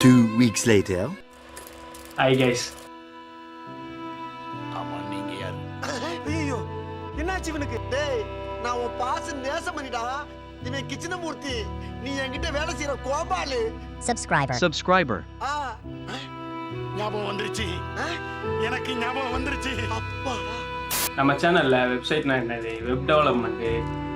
2 weeks later. Hi guys. ஆமா நீங்க யாரு? ஐயோ என்னாச்சு இவனுக்கு? டேய் நான் உன் பாச நேசம் பண்ணிடா. இவன் கிச்சனமூர்த்தி, நீ என்கிட்ட வேலை செய்யற கோபாலு. Subscriber. ஆ ஞாபகம் வந்துருச்சு. எனக்கு ஞாபகம் வந்துருச்சு. அப்பா நம்ம சேனல்ல வெப்சைட்னா என்னது, வெப் டெவலப்மெண்ட்டு,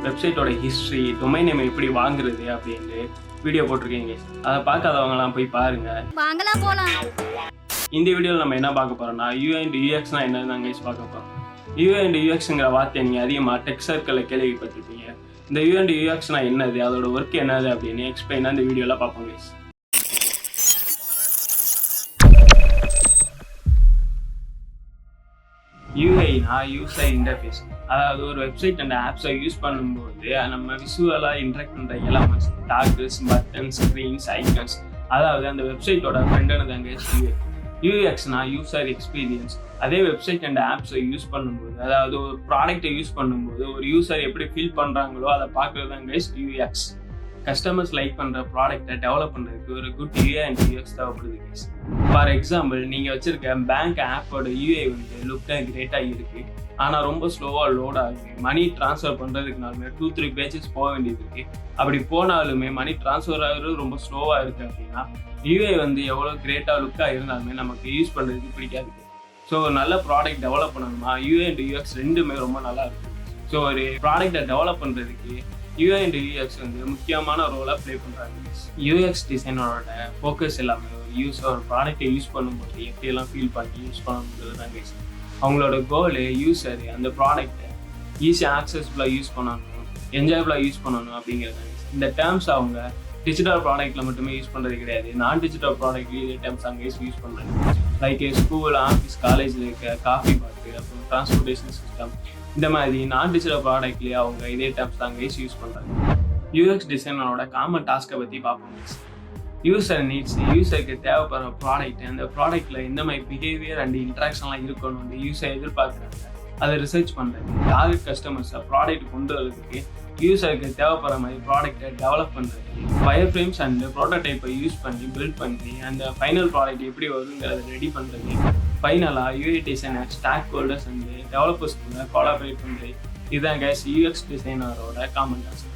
வெப்சைட்டோட ஹிஸ்ட்ரி, டொமைன் நேம் எப்படி வாங்குறது அப்படின்ட்டு வீடியோ போட்டிருக்கீங்க. அதை பார்க்காதவங்கலாம் போய் பாருங்க. வாங்கலாம் போலாம். இந்த வீடியோவில் நம்ம என்ன பார்க்க போறோம்னா UI and UXனா என்னன்னு தான் கைஸ் பார்க்க போறோம். UI and UXங்கிற வார்த்தையை நீங்கள் அதிகமாக டெக் சர்க்கிளில் கேள்விப்பட்டிருப்பீங்க. இந்த UI and UXனா என்னது, அதோட ஒர்க் என்னது அப்படின்னு எக்ஸ்பிளைனாக இந்த வீடியோவில் பார்ப்போம் கைஸ். யூஐனா யூசர் இன்டர்ஃபேஸ், அதாவது ஒரு வெப்சைட் அண்ட் ஆப்ஸை யூஸ் பண்ணும்போது நம்ம விசுவலாக இன்ட்ராக்ட் பண்ணுற elements, toggles, buttons, screens, icons, அதாவது அந்த வெப்சைட்டோட ஃப்ரெண்டான தாங்க யூஐ. யூஎக்ஸ்னா யூசர் எக்ஸ்பீரியன்ஸ். அதே வெப்சைட் அண்ட் ஆப்ஸை யூஸ் பண்ணும்போது, அதாவது ஒரு ப்ராடக்ட்டை யூஸ் பண்ணும்போது ஒரு யூசர் எப்படி ஃபீல் பண்ணுறாங்களோ அதை பார்க்குறது தான் கைஸ் யூஎக்ஸ். கஸ்டமர்ஸ் லைக் பண்ணுற ப்ராடக்ட்டை டெவலப் பண்ணுறதுக்கு ஒரு குட் யூஐ அண்ட் யூஎக்ஸ் தேவைப்படுது கைஸ். ஃபார் எக்ஸாம்பிள், நீங்கள் வச்சுருக்க பேங்க் ஆப்போட யூஐ வந்து லுக்காக கிரேட்டாக இருக்குது, ஆனால் ரொம்ப ஸ்லோவாக லோட் ஆகுது. மணி ட்ரான்ஸ்ஃபர் பண்ணுறதுக்குனாலுமே 2-3 பேஜஸ் போக வேண்டியது இருக்குது. அப்படி போனாலுமே மணி ட்ரான்ஸ்ஃபர் ஆகிறது ரொம்ப ஸ்லோவாக இருக்குது அப்படின்னா யூஐ வந்து எவ்வளோ கிரேட்டாக லுக்காக இருந்தாலுமே நமக்கு யூஸ் பண்ணுறதுக்கு பிடிக்காது. ஸோ ஒரு நல்ல ப்ராடக்ட் டெவலப் பண்ணணும்னா யூஐ அண்ட் யூஎக்ஸ் ரெண்டுமே ரொம்ப நல்லா இருக்கும். ஸோ ஒரு ப்ராடக்டை டெவலப் பண்ணுறதுக்கு UI and UX வந்து முக்கியமான ரோலாக ப்ளே பண்ணுறாங்க. UX டிசைனரோட ஃபோக்கஸ் எல்லாமே ஒரு யூஸர் ப்ராடக்டை யூஸ் பண்ணும்போது எப்படியெல்லாம் ஃபீல் பண்ணி யூஸ் பண்ணணுன்றது தான் கைஸ். அவங்களோட கோலு யூஸர் அந்த ப்ராடக்டை ஈஸியாக ஆக்சஸ்ஃபுல்லாக யூஸ் பண்ணணும், என்ஜாயபுளாக யூஸ் பண்ணணும் அப்படிங்கிறது. இந்த டேர்ம்ஸ் அவங்க டிஜிட்டல் ப்ராடக்ட்டில் மட்டுமே யூஸ் பண்ணுறது கிடையாது, நான் டிஜிட்டல் ப்ராடக்ட்லேயும் இதே டேர்ம்ஸ் அங்கே யூஸ் பண்ணுறாங்க. லைக் ஸ்கூல், ஆஃபீஸ், காலேஜில் இருக்க காஃபி பாட்டு, அப்புறம் டிரான்ஸ்போர்ட்டேஷன் சிஸ்டம், இந்த மாதிரி நான் டிஜிட்டல் ப்ராடக்ட்லேயே அவங்க இதே டேர்ம்ஸ் தான் கைஸ் யூஸ் பண்ணுறாங்க. யூஎக்ஸ் டிசைனரோட காமன் டாஸ்க்கை பற்றி பார்ப்போம் கைஸ். யூசர் நீட்ஸ், யூசருக்கு தேவைப்படுற ப்ராடக்ட், அந்த ப்ராடக்ட்டில் எந்த மாதிரி பிஹேவியர் அண்ட் இன்ட்ராக்ஷன்லாம் இருக்கணும்னு யூசர் எதிர்பார்க்குறாங்க, அதை ரிசர்ச் பண்ணுறாங்க. டார்கெட் கஸ்டமர்ஸை ப்ராடக்ட் கொண்டு வரதுக்கு யூசருக்கு தேவைப்படுற மாதிரி ப்ராடக்ட்டை டெவலப் பண்ணுறது, வயர் ஃப்ரேம்ஸ் அண்ட் ப்ரோட்டோடைப்பை யூஸ் பண்ணி பில்ட் பண்ணி அந்த ஃபைனல் ப்ராடக்ட் எப்படி வருங்கிறத ரெடி பண்ணுறது. ஃபைனலாக UI designer stake holders and developers கூட கோலாபரேட் பண்ணுறது. இதுதான் கைஸ் யூஎக்ஸ் டிசைனரோட காமன் டாஸ்க்.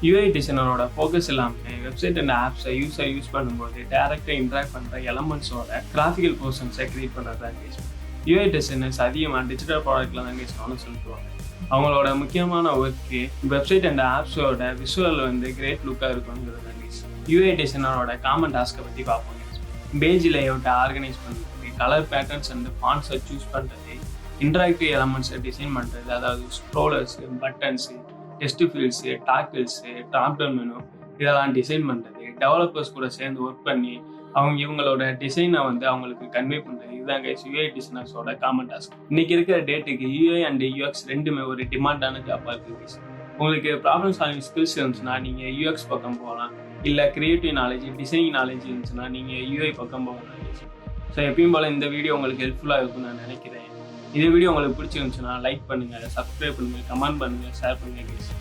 யூஐ டிசைனரோட ஃபோக்கஸ் எல்லாமே வெப்சைட் அண்ட் ஆப்ஸை யூஸர் யூஸ் பண்ணும்போது டேரெக்டாக இன்ட்ராக்ட் பண்ணுற எலமெண்ட்ஸோட கிராஃபிக்கல் போர்ஷன்ஸை க்ரியேட் பண்ணுறது தான் கைஸ். யூஐ டிசைனர்ஸ் அதிகமாக டிஜிட்டல் ப்ராடக்ட்டில் தான் கைஸ் கவனம் செலுத்துவாங்க. அவங்களோட முக்கியமான ஒர்க்கு வெப்சைட் அண்ட் ஆப்ஸோட விஷுவல் வந்து கிரேட் லுக்காக இருக்குங்கிறது தான் கைஸ். யூஐ டிசைனரோட காமன் டாஸ்க்கை பற்றி பார்ப்போம். பேஜ் லேஅவுட்டை ஆர்கனைஸ் பண்ணுறது, கலர் பேட்டர்ன்ஸ் அண்ட் ஃபாண்ட்ஸை சூஸ் பண்ணுறது, இன்டராக்டிவ் எலமெண்ட்ஸை டிசைன் பண்ணுறது, அதாவது ஸ்க்ரோலர்ஸு, buttons, test fields, டாக்கிள்ஸு, top down menu, இதெல்லாம் டிசைன் பண்ணுறது. டெவலப்பர்ஸ் கூட சேர்ந்து ஒர்க் பண்ணி இவங்களோட டிசைனை வந்து அவங்களுக்கு கன்வே பண்ணுறது. இதுதான் கைஸ் யூஐ டிசைனர்ஸோட காமன் டாஸ்க். இன்னைக்கு இருக்கிற டேட்டுக்கு யூஐ அண்ட் யூஎக்ஸ் ரெண்டுமே ஒரு டிமாண்டான ஜாப்பாக இருக்குது கைஸ். உங்களுக்கு ப்ராப்ளம் சால்விங் ஸ்கில்ஸ் இருந்துச்சுன்னா நீங்கள் யூஎக்ஸ் பக்கம் போகலாம், இல்லை கிரியேட்டிவ் நாலேஜ், டிசைனிங் நாலேஜ் இருந்துச்சுன்னா நீங்கள் யூஐ பக்கம் போகலாம் கைஸ். ஸோ எப்பயும் போல் இந்த வீடியோ உங்களுக்கு ஹெல்ப்ஃபுல்லாக இருக்கும்னு நான் நினைக்கிறேன். இந்த வீடியோ உங்களுக்கு பிடிச்சிருந்துச்சுன்னா லைக் பண்ணுங்கள், சப்ஸ்கிரைப் பண்ணுங்கள், கமெண்ட் பண்ணுங்கள், ஷேர் பண்ணுங்கள் கைஸ்.